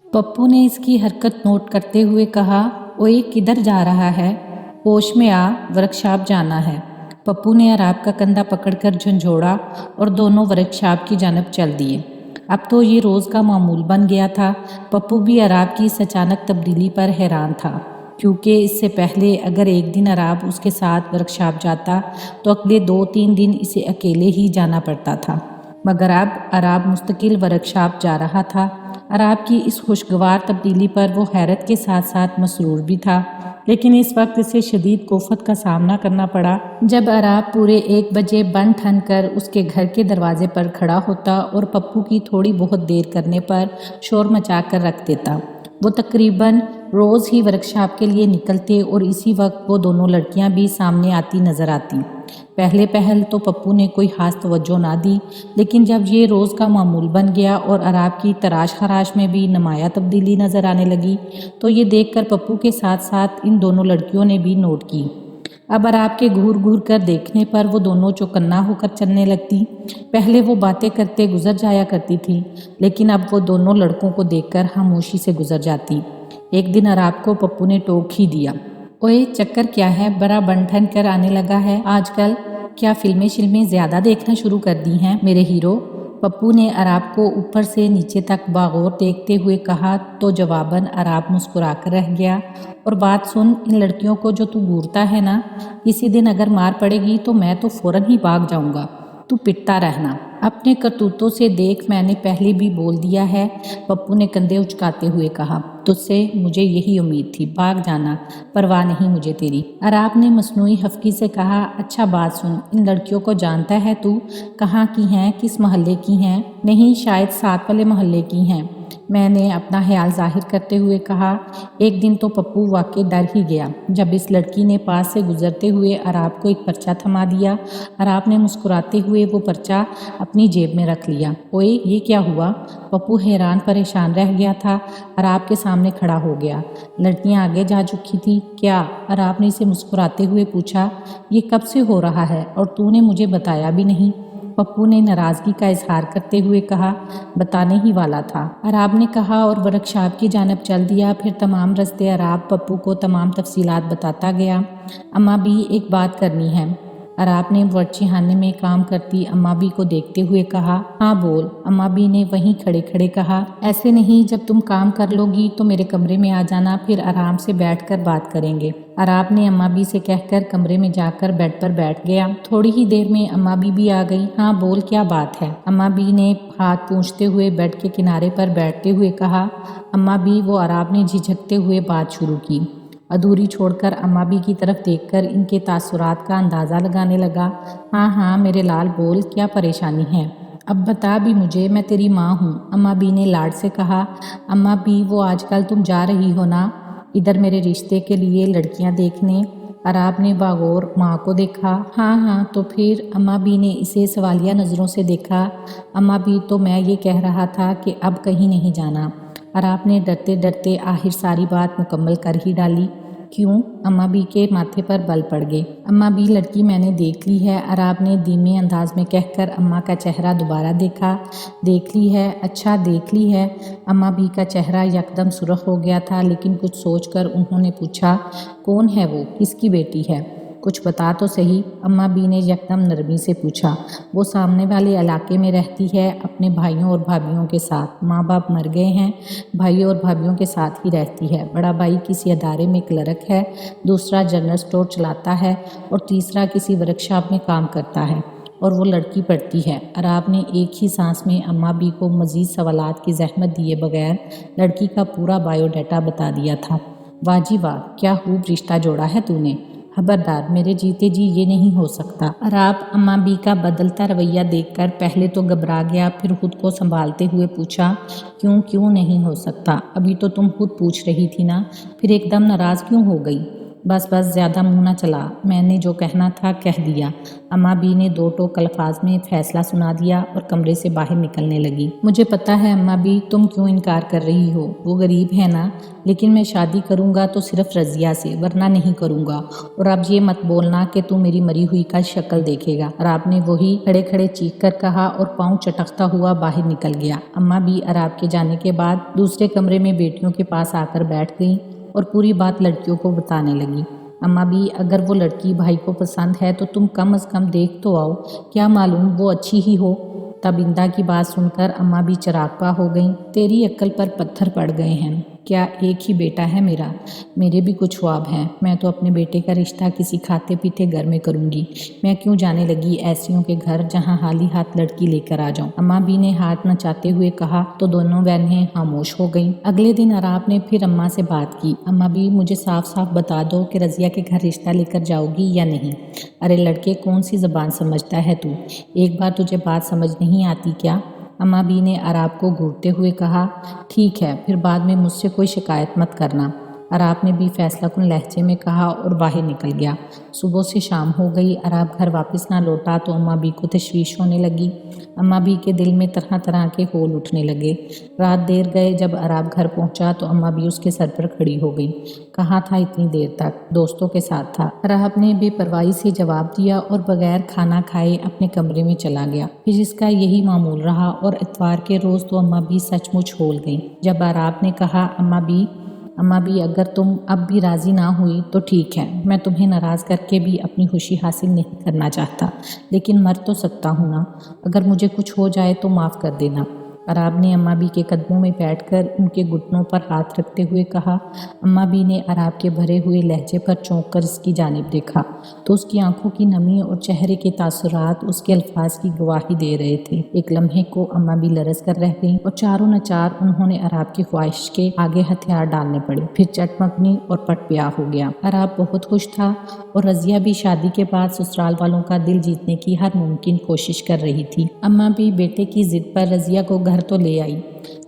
पप्पू ने इसकी हरकत नोट करते हुए कहा, ओए किधर जा रहा है? होश में आ, वर्कशॉप जाना है। पप्पू ने अराब का कंधा पकड़कर झंझोड़ा और दोनों वर्कशॉप की जानब चल दिए। अब तो ये रोज़ का मामूल बन गया था। पप्पू भी अराब की इस अचानक तब्दीली पर हैरान था, क्योंकि इससे पहले अगर एक दिन अराब उसके साथ वर्कशॉप जाता तो अगले 2-3 दिन इसे अकेले ही जाना पड़ता था। मगर अब अराब मुस्तकिल वर्कशॉप जा रहा था। अराब की इस खुशगवार तब्दीली पर वो हैरत के साथ साथ मसरूर भी था, लेकिन इस वक्त इसे शदीद कोफत का सामना करना पड़ा जब अराब पूरे 1 बजे बन ठन कर उसके घर के दरवाजे पर खड़ा होता और पप्पू की थोड़ी बहुत देर करने पर शोर मचा कर रख देता। वो तकरीबन रोज़ ही वर्कशॉप के लिए निकलते और इसी वक्त वो दोनों लड़कियां भी सामने आती नज़र आती। पहले पहल तो पप्पू ने कोई खास तवज्जो ना दी, लेकिन जब ये रोज़ का मामूल बन गया और अराब की तराश खराश में भी नुमाया तब्दीली नज़र आने लगी, तो ये देखकर पप्पू के साथ साथ इन दोनों लड़कियों ने भी नोट की। अब अराब के घूर घूर कर देखने पर वो दोनों चौकन्ना होकर चलने लगती। पहले वो बातें करते गुजर जाया करती थी, लेकिन अब वो दोनों लड़कों को देखकर खामोशी से गुजर जाती। एक दिन अराब को पप्पू ने टोक ही दिया, ओए चक्कर क्या है, बड़ा बनठन कर आने लगा है आजकल? क्या फिल्में ज़्यादा देखना शुरू कर दी हैं मेरे हीरो? पप्पू ने अराब को ऊपर से नीचे तक बागौर देखते हुए कहा, तो जवाबन अराब मुस्कुराकर रह गया। और बात सुन, इन लड़कियों को जो तू घूरता है ना, किसी दिन अगर मार पड़ेगी तो मैं तो फ़ौरन ही भाग जाऊंगा। तू पिटता रहना। अपने करतूतों से देख, मैंने पहले भी बोल दिया है, पप्पू ने कंधे उचकाते हुए कहा। तुझसे मुझे यही उम्मीद थी, भाग जाना, परवाह नहीं मुझे तेरी। अराब ने मसनूई हफ्की से कहा, अच्छा बात सुन, इन लड़कियों को जानता है तू? कहाँ की हैं, किस मोहल्ले की हैं? नहीं, शायद साथ वाले मोहल्ले की हैं। मैंने अपना ख्याल जाहिर करते हुए कहा। एक दिन तो पप्पू वाकई डर ही गया जब इस लड़की ने पास से गुजरते हुए अराब को एक पर्चा थमा दिया। अराब ने मुस्कुराते हुए वो पर्चा अपनी जेब में रख लिया। ओए ये क्या हुआ? पप्पू हैरान परेशान रह गया था। अराब के सामने खड़ा हो गया। लड़कियां आगे जा चुकी थी। क्या? अराब ने इसे मुस्कुराते हुए पूछा। ये कब से हो रहा है और तूने मुझे बताया भी नहीं? पप्पू ने नाराज़गी का इजहार करते हुए कहा, बताने ही वाला था, अराब ने कहा और वर्कशॉप की जानब चल दिया। फिर तमाम रास्ते अराब पप्पू को तमाम तफसीलात बताता गया। अम्मा भी एक बात करनी है, अराब ने वर्चीखाने में काम करती अम्मा बी को देखते हुए कहा। हाँ बोल, अम्मा बी ने वहीं खड़े खड़े कहा। ऐसे नहीं, जब तुम काम कर लोगी तो मेरे कमरे में आ जाना, फिर आराम से बैठकर बात करेंगे। अराब ने अम्मा बी से कहकर कमरे में जाकर बेड पर बैठ गया। थोड़ी ही देर में अम्मा बी भी आ गई। हाँ बोल, क्या बात है? अम्मा बी ने हाथ पूंछते हुए बेड के किनारे पर बैठते हुए कहा। अम्मा बी, वो अराब ने झिझकते हुए बात शुरू की। अधूरी छोड़कर अम्मा बी की तरफ देखकर इनके तासुरात का अंदाज़ा लगाने लगा। हाँ हाँ मेरे लाल बोल, क्या परेशानी है? अब बता भी मुझे, मैं तेरी माँ हूँ, अम्मा बी ने लाड से कहा। अम्मा बी, वो आजकल तुम जा रही हो ना इधर मेरे रिश्ते के लिए लड़कियाँ देखने? अराब ने बागौर माँ को देखा। हाँ हाँ तो फिर? अम्मा बी ने इसे सवालिया नज़रों से देखा। अम्मा बी, तो मैं ये कह रहा था कि अब कहीं नहीं जाना। अराब ने डरते डरते आखिर सारी बात मुकम्मल कर ही डाली। क्यों? अम्मा बी के माथे पर बल पड़ गए। अम्मा बी, लड़की मैंने देख ली है, अराब ने धीमे अंदाज में कहकर अम्मा का चेहरा दोबारा देखा। देख ली है? अच्छा देख ली है। अम्मा बी का चेहरा यकदम सुर्ख हो गया था, लेकिन कुछ सोचकर उन्होंने पूछा, कौन है वो, किसकी बेटी है? कुछ बता तो सही, अम्मा बी ने यकदम नरमी से पूछा। वो सामने वाले इलाके में रहती है, अपने भाइयों और भाभीियों के साथ। माँ बाप मर गए हैं, भाइयों और भाभीियों के साथ ही रहती है। बड़ा भाई किसी अदारे में क्लर्क है, दूसरा जनरल स्टोर चलाता है और तीसरा किसी वर्कशॉप में काम करता है। और वो लड़की पढ़ती है। अराब ने एक ही सांस में अम्मा बी को मज़ीद सवालात की जहमत दिए बगैर लड़की का पूरा बायोडाटा बता दिया था। वाह जी वाह, क्या खूब रिश्ता जोड़ा है तूने। खबरदार, मेरे जीते जी ये नहीं हो सकता। अराब अम्मा बी का बदलता रवैया देखकर पहले तो घबरा गया, फिर खुद को संभालते हुए पूछा, क्यों नहीं हो सकता? अभी तो तुम खुद पूछ रही थी ना, फिर एकदम नाराज़ क्यों हो गई? बस बस ज़्यादा मुंह न चला, मैंने जो कहना था कह दिया। अम्मा बी ने दो टोक अल्फाज में फैसला सुना दिया और कमरे से बाहर निकलने लगी। मुझे पता है अम्मा बी, तुम क्यों इनकार कर रही हो। वो गरीब है ना, लेकिन मैं शादी करूँगा तो सिर्फ रज़िया से, वरना नहीं करूँगा। और अब ये मत बोलना कि तू मेरी मरी हुई का शक्ल देखेगा। अराब ने वही खड़े खड़े चीख कर कहा और पाँव चटकता हुआ बाहर निकल गया। अम्मा बी अराब के जाने के बाद दूसरे कमरे में बेटियों के पास आकर बैठ गई और पूरी बात लड़कियों को बताने लगी। अम्मा बी, अगर वो लड़की भाई को पसंद है तो तुम कम से कम देख तो आओ, क्या मालूम वो अच्छी ही हो। तब इंदा की बात सुनकर अम्मा भी चिरागपा हो गईं। तेरी अक्ल पर पत्थर पड़ गए हैं, क्या एक ही बेटा है मेरा? मेरे भी कुछ ख्वाब हैं। मैं तो अपने बेटे का रिश्ता किसी खाते पीते घर में करूंगी। मैं क्यों जाने लगी ऐसियों के घर जहां हाली हाथ लड़की लेकर आ जाऊं। अम्मा बी ने हाथ नचाते हुए कहा तो दोनों बहनें खामोश हो गईं। अगले दिन अराब ने फिर अम्मा से बात की। अम्मा बी, मुझे साफ साफ बता दो कि रज़िया के घर रिश्ता लेकर जाओगी या नहीं। अरे लड़के, कौन सी ज़बान समझता है तू? एक बार तुझे बात समझ नहीं आती क्या? अम्मा बी ने अराब को घूरते हुए कहा। ठीक है, फिर बाद में मुझसे कोई शिकायत मत करना। अराब ने भी फैसला कुन लहजे में कहा और बाहर निकल गया। सुबह से शाम हो गई, अराब घर वापस ना लौटा तो अम्मा बी को तशवीश होने लगी। अम्मा बी के दिल में तरह तरह के होल उठने लगे। रात देर गए, जब अराब घर पहुंचा तो अम्मा बी उसके सर पर खड़ी हो गई। कहाँ था इतनी देर तक? दोस्तों के साथ था। अराब ने बेपरवाही से जवाब दिया और बगैर खाना खाए अपने कमरे में चला गया। फिर इसका यही मामूल रहा और इतवार के रोज़ तो अम्मा बी सचमुच होल गई। जब अराब ने कहा, अम्मा बी, अगर तुम अब भी राज़ी ना हुई तो ठीक है, मैं तुम्हें नाराज़ करके भी अपनी खुशी हासिल नहीं करना चाहता, लेकिन मर तो सकता हूँ ना। अगर मुझे कुछ हो जाए तो माफ़ कर देना। अराब ने अम्मा बी के कदमों में बैठकर उनके घुटनों पर हाथ रखते हुए कहा। अम्मा बी ने अराब के भरे हुए लहजे पर चौंक कर इसकी जानिब देखा तो उसकी आंखों की नमी और चेहरे के तासुरात उसके अल्फाज की गवाही दे रहे थे। एक लम्हे को अम्मा बी लरस कर रह गईं और चारों नचार उन्होंने अराब की ख्वाहिश के आगे हथियार डालने पड़े। फिर चटमगनी और पट ब्याह हो गया। अराब बहुत खुश था और रज़िया भी शादी के बाद ससुराल वालों का दिल जीतने की हर मुमकिन कोशिश कर रही थी। अम्मा भी बेटे की जिद पर रज़िया को घर तो ले आई,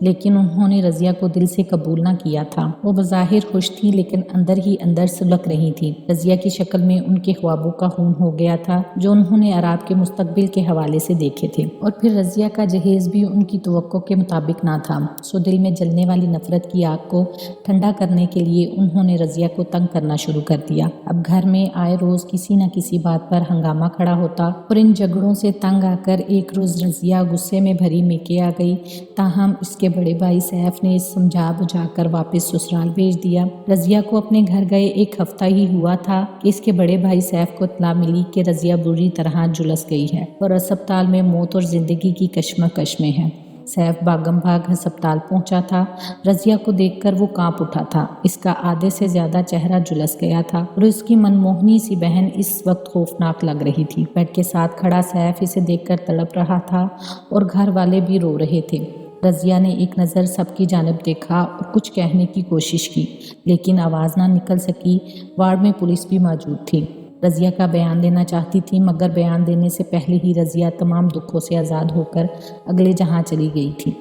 लेकिन उन्होंने रज़िया को दिल से कबूल न किया था। वो बज़ाहिर खुश थी लेकिन अंदर ही अंदर सुलग रही थी। रज़िया की शक्ल में उनके ख्वाबों का खून हो गया था जो उन्होंने अराब के मुस्तकबिल के हवाले से देखे थे। और फिर रज़िया का जहेज़ भी उनकी तवक्को के मुताबिक ना था। सो दिल में जलने वाली नफरत की आग को ठंडा करने के लिए उन्होंने रज़िया को तंग करना शुरू कर दिया। अब घर में आए रोज़ किसी न किसी बात पर हंगामा खड़ा होता और इन झगड़ों से तंग आकर एक रोज़ रज़िया गुस्से में भरी मेके आ गई। ताहम इसके बड़े भाई सैफ ने समझा बुझाकर वापस ससुराल भेज दिया। रज़िया को अपने घर गए एक हफ्ता ही हुआ था कि इसके बड़े भाई सैफ को इत्तला मिली कि रज़िया बुरी तरह झुलस गई है और अस्पताल में मौत और जिंदगी की कश्मकश में है। सैफ भागम भाग अस्पताल पहुंचा था। रज़िया को देखकर वो कांप उठा था। इसका आधे से ज्यादा चेहरा झुलस गया था और इसकी मनमोहनी सी बहन इस वक्त खौफनाक लग रही थी। बेड के साथ खड़ा सैफ इसे देखकर तड़प रहा था और घर वाले भी रो रहे थे। रज़िया ने एक नज़र सबकी जानिब देखा और कुछ कहने की कोशिश की, लेकिन आवाज़ ना निकल सकी। वार्ड में पुलिस भी मौजूद थी। रज़िया का बयान देना चाहती थी, मगर बयान देने से पहले ही रज़िया तमाम दुखों से आज़ाद होकर अगले जहां चली गई थी।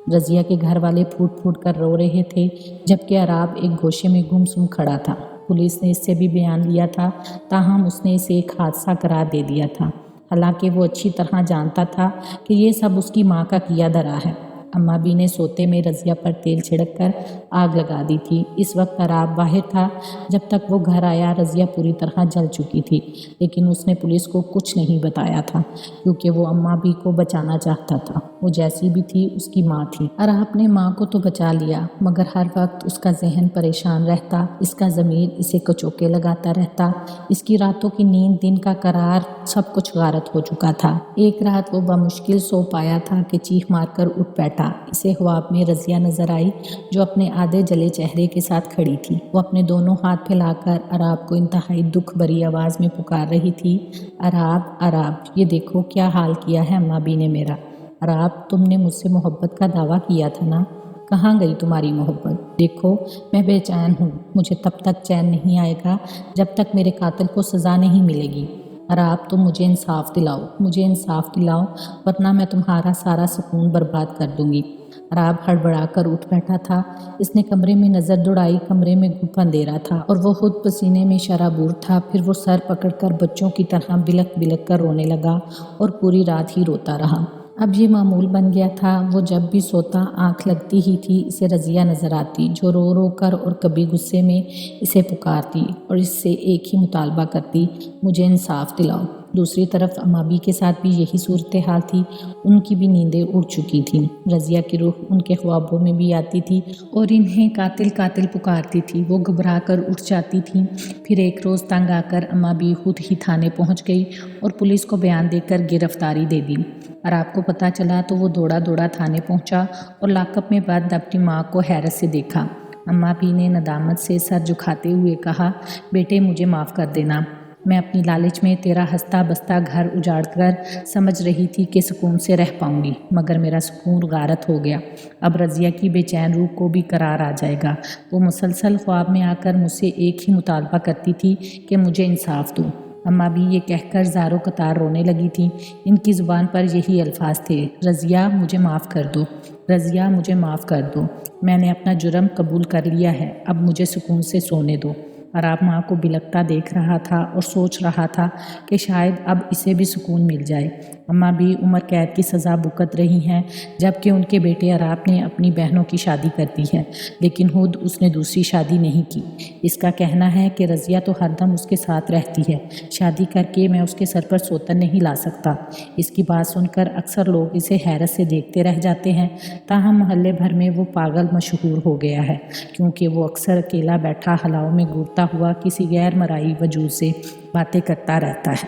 रज़िया के घर वाले फूट फूट कर रो रहे थे, जबकि अराब एक गोशे में गुमसुम खड़ा था। पुलिस ने इससे भी बयान लिया था, ताहम उसने इसे एक हादसा करार दे दिया था। हालांकि वो अच्छी तरह जानता था कि ये सब उसकी माँ का किया धरा है। अम्मा बी ने सोते में रज़िया पर तेल छिड़क कर आग लगा दी थी। इस वक्त अराब बाहर था। जब तक वो घर आया रज़िया पूरी तरह जल चुकी थी, लेकिन उसने पुलिस को कुछ नहीं बताया था क्योंकि वो अम्मा बी को बचाना चाहता था। वो जैसी भी थी उसकी माँ थी। अराब ने माँ को तो बचा लिया, मगर हर वक्त उसका जहन परेशान रहता, इसका ज़मीर इसे कचोके लगाता रहता। इसकी रातों की नींद, दिन का करार, सब कुछ गारत हो चुका था। एक रात वो बमुश्किल सो पाया था कि चीख मारकर उठ बैठा। इसे ख्वाब में रज़िया नजर आई जो अपने आधे जले चेहरे के साथ खड़ी थी। वो अपने दोनों हाथ फैलाकर अराब को इंतहाई दुख भरी आवाज़ में पुकार रही थी। अराब, अराब, ये देखो क्या हाल किया है अम्मा बी ने मेरा। अराब, तुमने मुझसे मोहब्बत का दावा किया था ना, कहाँ गई तुम्हारी मोहब्बत? देखो मैं बेचैन हूँ, मुझे तब तक चैन नहीं आएगा जब तक मेरे कातिल को सज़ा नहीं मिलेगी। अराब, तुम मुझे इंसाफ दिलाओ, वरना मैं तुम्हारा सारा सुकून बर्बाद कर दूंगी। عراب ہڑبڑا کر اٹھ بیٹھا تھا۔ اس نے کمرے میں نظر دوڑائی، کمرے میں گھپ اندھیرا تھا اور وہ خود پسینے میں شرابور تھا۔ پھر وہ سر پکڑ کر بچوں کی طرح بلک بلک کر رونے لگا اور پوری رات ہی روتا رہا۔ اب یہ معمول بن گیا تھا، وہ جب بھی سوتا آنکھ لگتی ہی تھی اسے رضیہ نظر آتی، جو رو رو کر اور کبھی غصے میں اسے پکارتی اور اس سے ایک ہی مطالبہ کرتی، مجھے انصاف دلاؤ۔ دوسری طرف امابی کے ساتھ بھی یہی صورتحال تھی، ان کی بھی نیندیں اڑ چکی تھیں۔ رضیہ کی روح ان کے خوابوں میں بھی آتی تھی اور انہیں قاتل قاتل پکارتی تھی۔ وہ گھبرا کر اٹھ جاتی تھیں۔ پھر ایک روز تنگ آ کر امابی خود ہی تھانے پہنچ گئی اور پولیس کو بیان دے کر گرفتاری دے دی۔ عراب کو پتہ چلا تو وہ دوڑا دوڑا تھانے پہنچا اور لاک اپ میں بند اپنی ماں کو حیرت سے دیکھا۔ امابی نے ندامت سے سر جھکاتے ہوئے کہا، بیٹے مجھے معاف کر دینا، میں اپنی لالچ میں تیرا ہنستا بستا گھر اجاڑ کر سمجھ رہی تھی کہ سکون سے رہ پاؤں گی، مگر میرا سکون غارت ہو گیا۔ اب رضیہ کی بے چین روح کو بھی قرار آ جائے گا۔ وہ مسلسل خواب میں آ کر مجھ سے ایک ہی مطالبہ کرتی تھی کہ مجھے انصاف دو۔ امابی یہ کہہ کر زاروں قطار رونے لگی تھیں۔ ان کی زبان پر یہی الفاظ تھے، رضیہ مجھے معاف کر دو، رضیہ مجھے معاف کر دو، میں نے اپنا جرم قبول کر لیا ہے، اب مجھے سکون سے سونے دو۔ عراب ماں کو بلکتا دیکھ رہا تھا اور سوچ رہا تھا کہ شاید اب اسے بھی سکون مل جائے۔ اماں بھی عمر قید کی سزا بھگت رہی ہیں، جبکہ ان کے بیٹے عراب نے اپنی بہنوں کی شادی کر دی ہے، لیکن خود اس نے دوسری شادی نہیں کی۔ اس کا کہنا ہے کہ رضیہ تو ہر دم اس کے ساتھ رہتی ہے، شادی کر کے میں اس کے سر پر سوتن نہیں لا سکتا۔ اس کی بات سن کر اکثر لوگ اسے حیرت سے دیکھتے رہ جاتے ہیں، تاہم محلے بھر میں وہ پاگل مشہور ہو گیا ہے، کیونکہ وہ اکثر اکیلا بیٹھا ہلاؤ میں گورتا ہوا کسی غیر مرئی وجود سے باتیں کرتا رہتا ہے۔